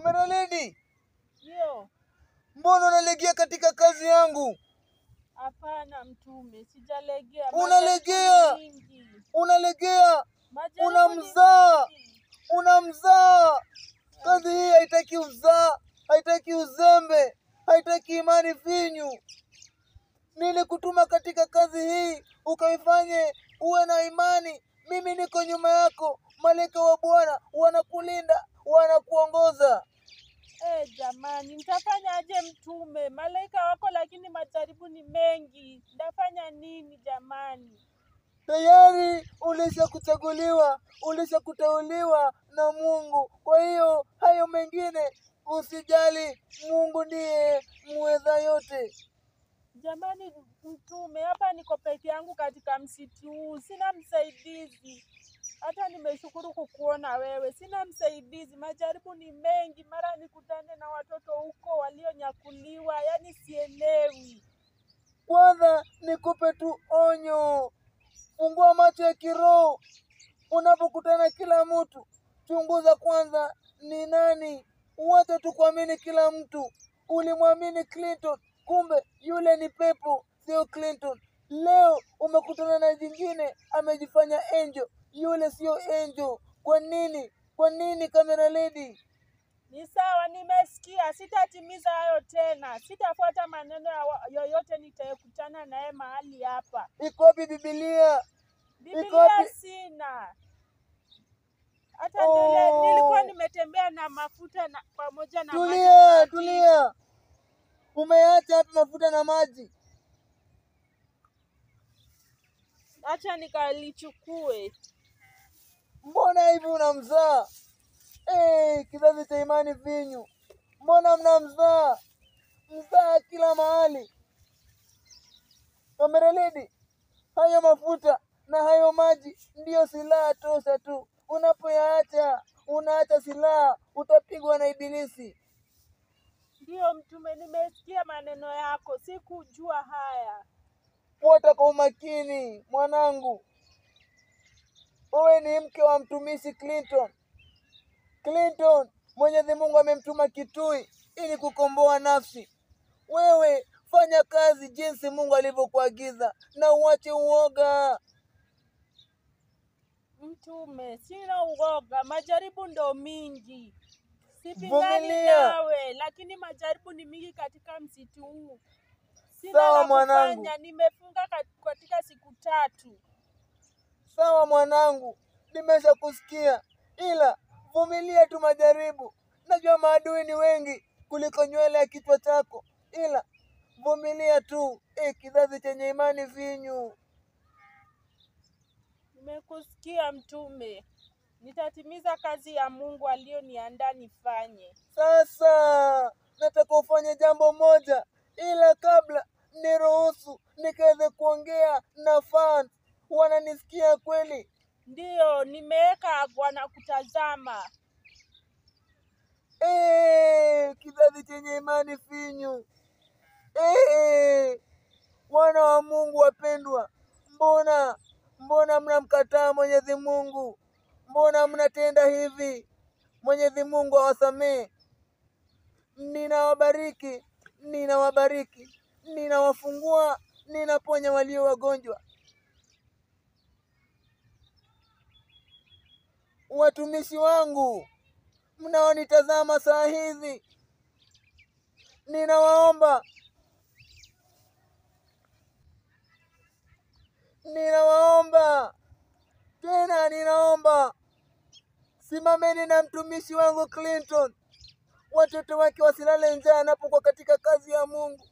Camera lady. Ndio. Mbona unalegea katika kazi yangu? Hapana mtume, sijalegea. Unalegea. Unalegea. Unamzaa. Unamzaa. Kazi hii haitaki uzaa, haitaki uzembe, haitaki imani finyu. Nilikutuma katika kazi hii ukaifanye uwe na imani. Mimi niko nyuma yako. Malaika wa Bwana wanakulinda, wanakuongoza. Jamani, nitafanya aje mtume? Malaika wako lakini majaribu ni mengi. Nitafanya nini jamani? Tayari ulishakuchaguliwa, ulishakuteuliwa na Mungu. Kwa hiyo hayo mengine usijali, Mungu ndiye muweza yote. Jamani mtume, hapa niko peke yangu katika msitu huu. Sina msaidizi. Hata nimeshukuru kukuona wewe. Sina msaidizi. Majaribu ni mengi. Mara nikutane na watoto huko walionyakuliwa. Yaani sielewi. Kwanza nikupe tu onyo. Fungua macho ya kiroho. Unapokutana kila mtu, chunguza kwanza ni nani. Uache tu kuamini kila mtu. Ulimwamini Clinton, kumbe yule ni pepo, sio Clinton. Leo umekutana na jingine amejifanya angel, yule sio angel. Kwa nini? Kwa nini camera lady? Ni sawa, nimesikia. Sitatimiza hayo tena. Sitafuata maneno yoyote nitakutana naye mahali hapa. Iko wapi Biblia? Biblia sina. Hata nilikuwa nimetembea na mafuta na pamoja na maji. Tulia. Umeacha hapa mafuta na maji. Acha nikalichukue. Mbona hivi unamzaa? Kizazi cha imani vinyu. Mbona mnamzaa? Mzaa kila mahali. Camera lady, hayo mafuta na hayo maji ndiyo silaha tosha tu. Unapoyaacha, unaacha silaha, utapigwa na ibilisi. Ndio mtume, nimesikia maneno yako. Sikujua haya. Fuata kwa umakini mwanangu. Wewe ni mke wa mtumishi Clinton. Clinton, Mwenyezi Mungu amemtuma Kitui ili kukomboa nafsi. Wewe fanya kazi jinsi Mungu alivyokuagiza na uache uoga. Mtume, sina uoga. Majaribu ndo mingi. Sipingani nawe, lakini majaribu ni mingi katika msitu huu. Sawa mwanangu. Nimefunga katika siku 3. Sawa mwanangu, nimesha kusikia. Ila vumilia tu majaribu. Najua maadui ni wengi kuliko nywele ya kichwa chako. Ila vumilia tu. Kizazi chenye imani vinyu. Nimekusikia mtume. Nitatimiza kazi ya Mungu aliyoniandaa nifanye. Sasa nataka ufanye jambo moja, ila kabla niruhusu nikaweze kuongea na fans. Wananisikia kweli? Ndio, nimeweka wanakutazama. Kizazi chenye imani finyu. Wana wa Mungu wapendwa, mbona mnamkataa Mwenyezi Mungu? Mbona mnatenda hivi? Mwenyezi Mungu awasamee. Ninawabariki, ninawafungua, ninaponya walio wagonjwa. Watumishi wangu mnaonitazama saa hizi, ninawaomba tena, ninaomba simameni na mtumishi wangu Clinton. Watoto wake wasilale njaa anapokuwa katika kazi ya Mungu.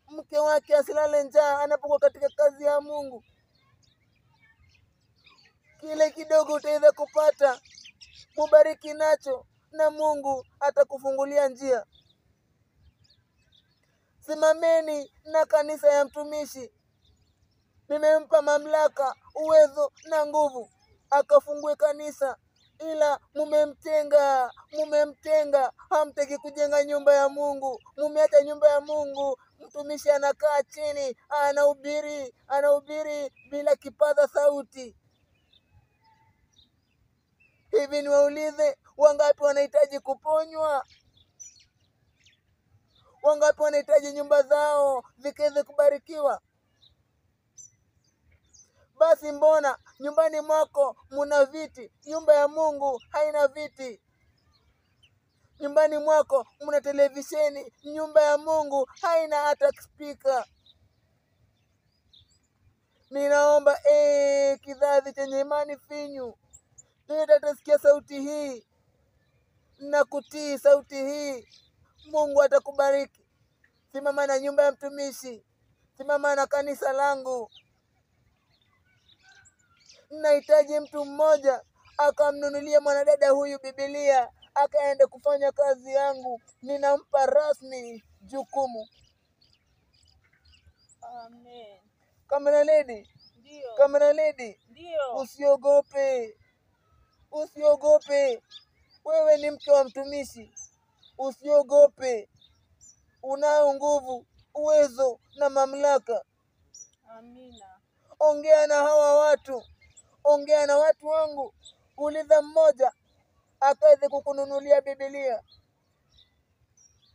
Mke wake asilale njaa anapokuwa katika kazi ya Mungu. Kile kidogo utaweza kupata, mubariki nacho na Mungu atakufungulia njia. Simameni na kanisa ya mtumishi. Nimempa mamlaka, uwezo na nguvu akafungue kanisa, ila mumemtenga. Hamtaki kujenga nyumba ya Mungu. Mumeacha nyumba ya Mungu. Mtumishi anakaa chini, anahubiri bila kipaza sauti. Hivi niwaulize, wangapi wanahitaji kuponywa? Wangapi wanahitaji nyumba zao zikaweze kubarikiwa? Basi mbona nyumbani mwako muna viti, nyumba ya Mungu haina viti? Nyumbani mwako muna televisheni, nyumba ya Mungu haina hata spika. Ninaomba kizazi chenye imani finyu, tutasikia sauti hii na kutii sauti hii, Mungu atakubariki. Simama na nyumba ya mtumishi, simama na kanisa langu. Nahitaji mtu mmoja akamnunulia mwanadada huyu Biblia, akaende kufanya kazi yangu. Ninampa rasmi jukumu. Amen. Kamera lady, Ndio. kamera lady, Ndio. usiogope, usiogope. Wewe ni mke wa mtumishi, usiogope. Unayo nguvu, uwezo na mamlaka. Amina. Ongea na hawa watu, ongea na watu wangu. Uliza mmoja akaweze kukununulia Biblia.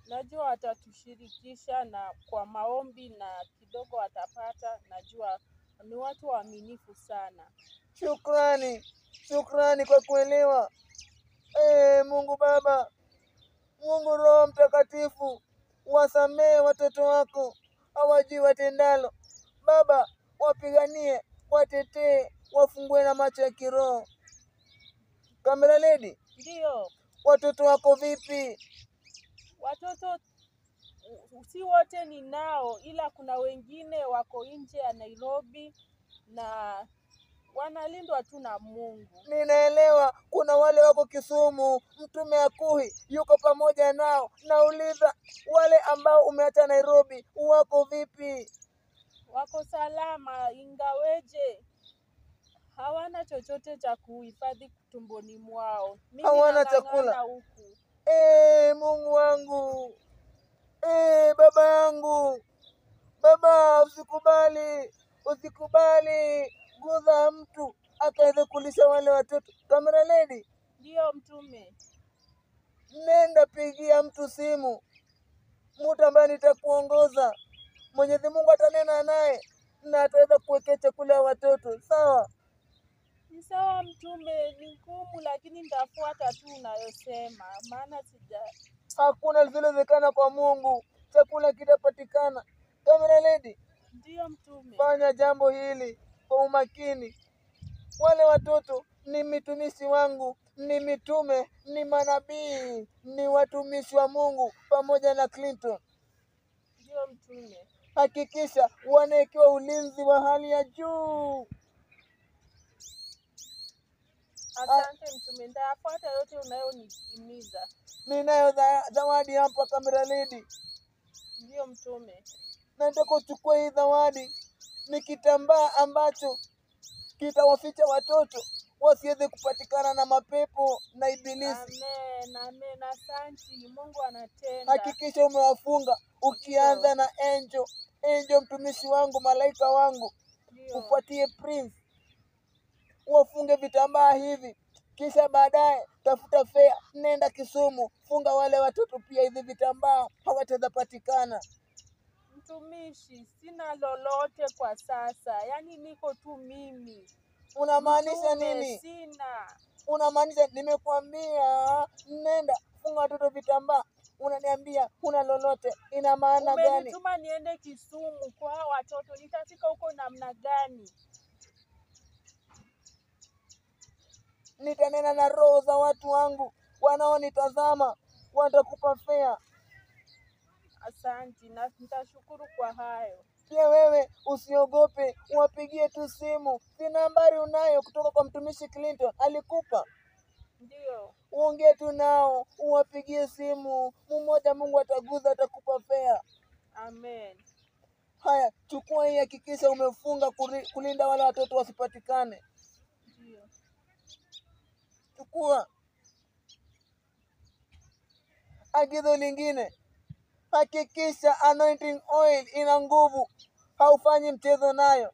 Najua watatushirikisha na kwa maombi na kidogo watapata. Najua ni watu waaminifu sana. Shukrani, shukrani kwa kuelewa. Mungu Baba, Mungu Roho Mtakatifu, wasamee watoto wako, hawajui watendalo. Baba, wapiganie, watetee, wafungue na macho ya kiroho. Kamera lady, Ndio. watoto wako vipi? Watoto si wote ninao, ila kuna wengine wako nje ya Nairobi na wanalindwa tu na Mungu. Ninaelewa kuna wale wako Kisumu, Mtume Akuhi yuko pamoja nao. Nauliza wale ambao umeacha Nairobi, wako vipi? Wako salama, ingaweje hawana chochote cha kuhifadhi tumboni mwao. Mimi Hawana nang'ang'ana chakula. huku. Mungu wangu, baba yangu, baba, usikubali, usikubali guza mtu akaweze kulisha wale watoto. Kamera lady, Ndio mtume. nenda pigia mtu simu, mtu ambaye nitakuongoza. Mwenyezi Mungu atanena naye na ataweza kuwekea chakula watoto. Sawa? Ni sawa mtume, ni ngumu lakini nitafuata tu unayosema, maana Hakuna lisilowezekana kwa Mungu, chakula kitapatikana. Kamera lady, Ndio mtume. fanya jambo hili kwa umakini. Wale watoto ni mitumishi wangu, ni mitume, ni manabii, ni watumishi wa Mungu pamoja na Clinton. Ndio mtume. Hakikisha wanawekewa ulinzi wa hali ya juu. Asante mtume, nitafuata yote unayonihimiza. Ninayo zawadi hapa, kamera lady. Ndio mtume. Nataka uchukue hii zawadi. Ni kitambaa ambacho kitawaficha watoto wasiweze kupatikana na mapepo na ibilisi. Amen, amen. Asante, Mungu anatenda. Hakikisha umewafunga, ukianza na Angel mtumishi wangu, malaika wangu. Ndio. Ufuatie Prince, wafunge vitambaa hivi, kisha baadaye tafuta fea, nenda Kisumu, funga wale watoto pia hivi vitambaa, hawataweza patikana. Mtumishi, sina lolote kwa sasa, yaani niko tu mimi. Unamaanisha Mtume, nini? sina. Unamaanisha nimekwambia nenda funga watoto vitambaa, unaniambia huna lolote? Ina maana gani? Umenituma niende Kisumu kwa hao watoto, nitafika huko namna gani? Nitanena na roho za watu wangu wanaonitazama, watakupa fea. Asante na nitashukuru kwa hayo. Pia wewe usiogope, wapigie tu simu. Si nambari unayo kutoka kwa mtumishi Clinton, alikupa? Ndio. Uongee tu nao, uwapigie simu. Mmoja Mungu ataguza, atakupa fea. Amen. Haya, chukua hii, hakikisha umefunga kulinda wale watoto wasipatikane. Ndio. Chukua. Agizo lingine, hakikisha anointing oil ina nguvu, haufanyi mchezo nayo.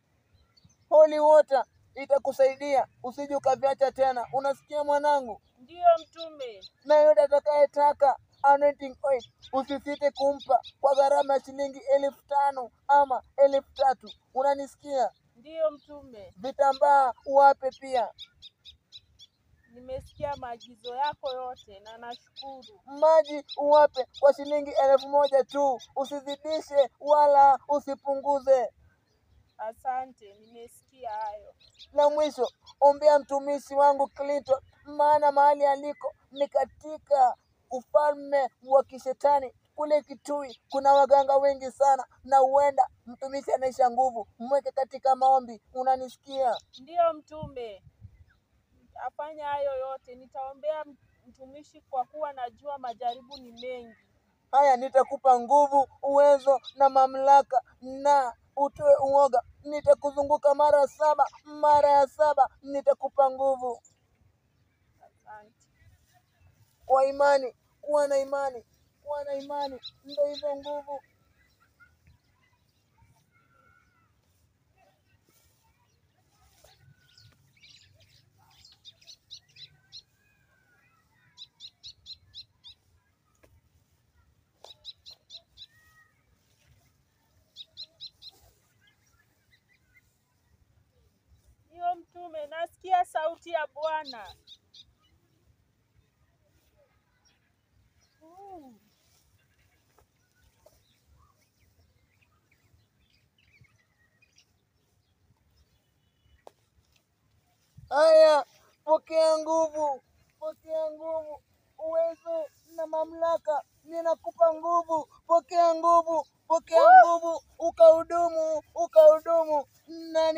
Holy water itakusaidia usije ukaviacha tena. Unasikia mwanangu? Ndiyo mtume. Na yote atakayetaka anointing oil usisite kumpa kwa gharama ya shilingi 5,000 ama 3,000. Unanisikia? Ndiyo mtume. Vitambaa uwape pia. Nimesikia maagizo yako yote na nashukuru. Maji uwape kwa shilingi 1,000 tu, usizidishe wala usipunguze. Asante, nimesikia hayo. La mwisho, ombea mtumishi wangu Clinton, maana mahali aliko ni katika ufalme wa kishetani. Kule Kitui kuna waganga wengi sana, na huenda mtumishi anaisha nguvu. Mweke katika maombi. Unanisikia? Ndiyo mtume. Afanya hayo yote, nitaombea mtumishi kwa kuwa najua majaribu ni mengi. Haya, nitakupa nguvu, uwezo na mamlaka, na utoe uoga. Nitakuzunguka mara ya saba, nitakupa nguvu. Asante. Kwa imani, kuwa na imani, ndio hizo nguvu. Ndiyo mtume, nasikia sauti ya Bwana. Haya, pokea nguvu, uwezo na mamlaka. Ninakupa nguvu, pokea nguvu, ukahudumu, na